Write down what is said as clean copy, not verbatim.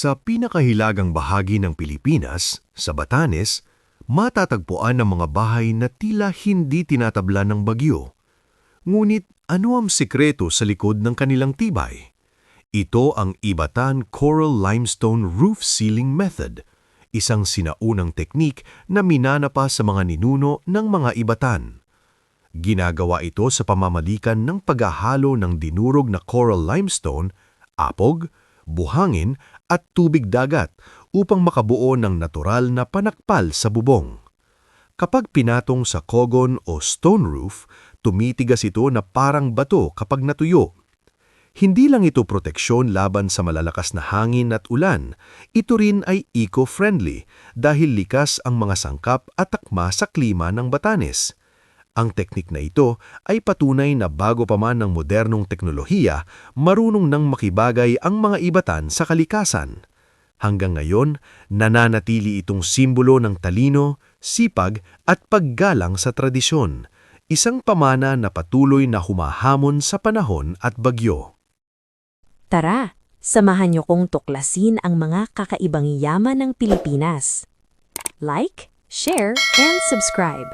Sa pinakahilagang bahagi ng Pilipinas, sa Batanes, matatagpuan ang mga bahay na tila hindi tinatabla ng bagyo. Ngunit ano ang sikreto sa likod ng kanilang tibay? Ito ang Ibatan Coral Limestone Roof Sealing Method, isang sinaunang teknik na minana pa sa mga ninuno ng mga Ibatan. Ginagawa ito sa pamamalikan ng paghahalo ng dinurog na coral limestone, apog, buhangin at tubig dagat upang makabuo ng natural na panakpal sa bubong. Kapag pinatong sa kogon o stone roof, tumitigas ito na parang bato kapag natuyo. Hindi lang ito proteksyon laban sa malalakas na hangin at ulan, ito rin ay eco-friendly dahil likas ang mga sangkap at takma sa klima ng Batanes. Ang teknik na ito ay patunay na bago pa man ng modernong teknolohiya, marunong nang makibagay ang mga Ibatan sa kalikasan. Hanggang ngayon, nananatili itong simbolo ng talino, sipag at paggalang sa tradisyon, isang pamana na patuloy na humahamon sa panahon at bagyo. Tara, samahan niyo kong tuklasin ang mga kakaibang yaman ng Pilipinas. Like, share, and subscribe.